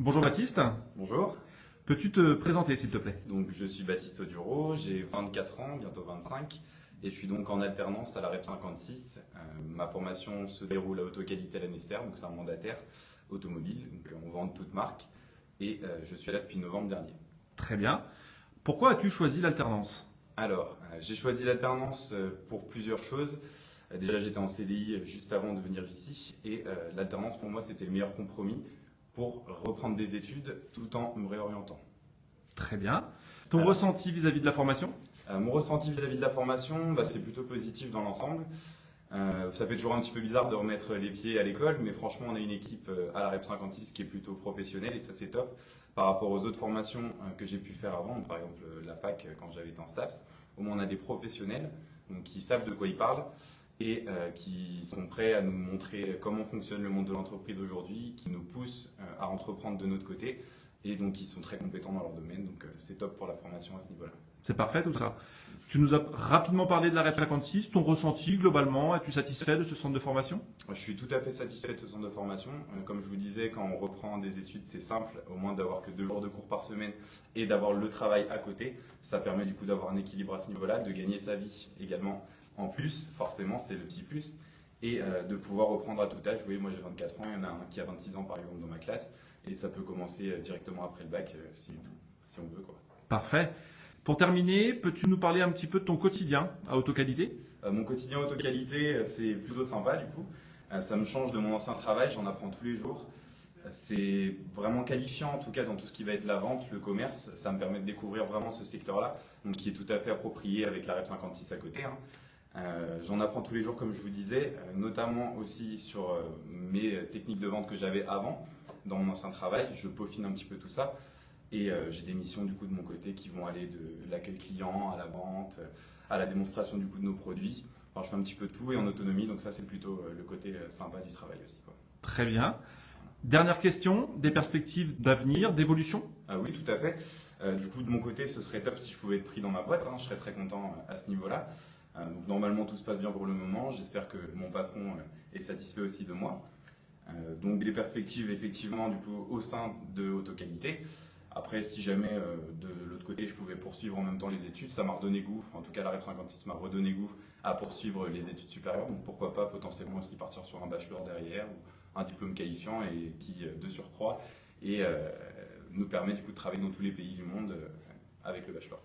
Bonjour Baptiste, Bonjour, peux-tu te présenter s'il te plaît? donc je suis Baptiste Audureau, j'ai 24 ans, bientôt 25, et je suis donc en alternance à la REP 56. Ma formation se déroule à Autoqualité à l'Annester, donc c'est un mandataire automobile, donc on vend de toutes marques, et je suis là depuis novembre dernier. Très bien. Pourquoi as-tu choisi l'alternance? Alors, j'ai choisi l'alternance pour plusieurs choses. Déjà, j'étais en CDI juste avant de venir ici, et l'alternance pour moi c'était le meilleur compromis pour reprendre des études tout en me réorientant. Très bien. Ton Alors, ressenti vis-à-vis de la formation? Mon ressenti vis-à-vis de la formation, c'est plutôt positif dans l'ensemble. Ça fait toujours un petit peu bizarre de remettre les pieds à l'école, mais franchement, on a une équipe à la REP 56 qui est plutôt professionnelle et ça c'est top par rapport aux autres formations que j'ai pu faire avant, par exemple la fac quand j'avais été en STAPS. Au moins, on a des professionnels donc, qui savent de quoi ils parlent et qui sont prêts à nous montrer comment fonctionne le monde de l'entreprise aujourd'hui, qui nous poussent à entreprendre de notre côté et donc qui sont très compétents dans leur domaine. Donc c'est top pour la formation à ce niveau-là. C'est parfait tout ça. Tu nous as rapidement parlé de la REP 56, ton ressenti globalement, es-tu satisfait de ce centre de formation? Je suis tout à fait satisfait de ce centre de formation. Comme je vous disais, quand on reprend des études, c'est simple, au moins d'avoir que 2 jours de cours par semaine et d'avoir le travail à côté. Ça permet du coup d'avoir un équilibre à ce niveau-là, de gagner sa vie également en plus, forcément c'est le petit plus, et de pouvoir reprendre à tout âge. Vous voyez, moi j'ai 24 ans, il y en a un qui a 26 ans par exemple dans ma classe, et ça peut commencer directement après le bac si on veut, quoi. Parfait. Pour terminer, peux-tu nous parler un petit peu de ton quotidien à Autoqualité? Mon quotidien auto-qualité, c'est plutôt sympa du coup. Ça me change de mon ancien travail, j'en apprends tous les jours. C'est vraiment qualifiant en tout cas dans tout ce qui va être la vente, le commerce. Ça me permet de découvrir vraiment ce secteur-là, donc qui est tout à fait approprié avec la REP 56 à côté, hein. J'en apprends tous les jours comme je vous disais, notamment aussi sur mes techniques de vente que j'avais avant dans mon ancien travail. Je peaufine un petit peu tout ça. Et j'ai des missions du coup de mon côté qui vont aller de l'accueil client à la vente, à la démonstration du coup de nos produits. Enfin, je fais un petit peu tout et en autonomie, donc ça c'est plutôt le côté sympa du travail aussi, quoi. Très bien. Dernière question, des perspectives d'avenir, d'évolution? Ah oui, tout à fait. Du coup, de mon côté, ce serait top si je pouvais être pris dans ma boîte, hein. Je serais très content à ce niveau-là. Donc, normalement, tout se passe bien pour le moment. J'espère que mon patron est satisfait aussi de moi. Donc, des perspectives effectivement du coup au sein de Autoqualité. Après, si jamais de l'autre côté, je pouvais poursuivre en même temps les études, ça m'a redonné goût, en tout cas la REP 56 m'a redonné goût à poursuivre les études supérieures. Donc pourquoi pas potentiellement aussi partir sur un bachelor derrière ou un diplôme qualifiant et qui, de surcroît, et nous permet du coup de travailler dans tous les pays du monde avec le bachelor.